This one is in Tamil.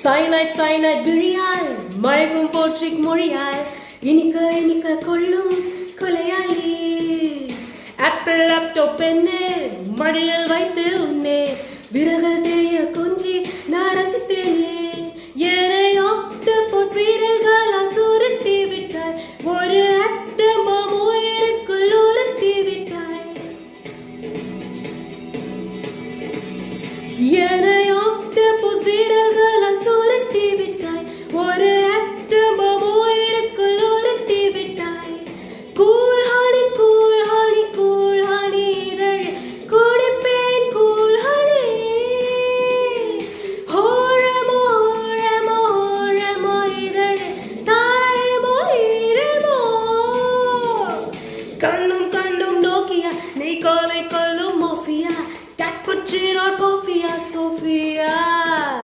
சைனைட் சைனைட் விழியால் மழைக்கும் போற்றிக் மொழியால் இனிக்க இனிக்க கொள்ளும் கொலையாளி. ஆப்பிள் லேப்டாப் பெண்ணே மடியில் வைத்து உன்னே விரகல் தேய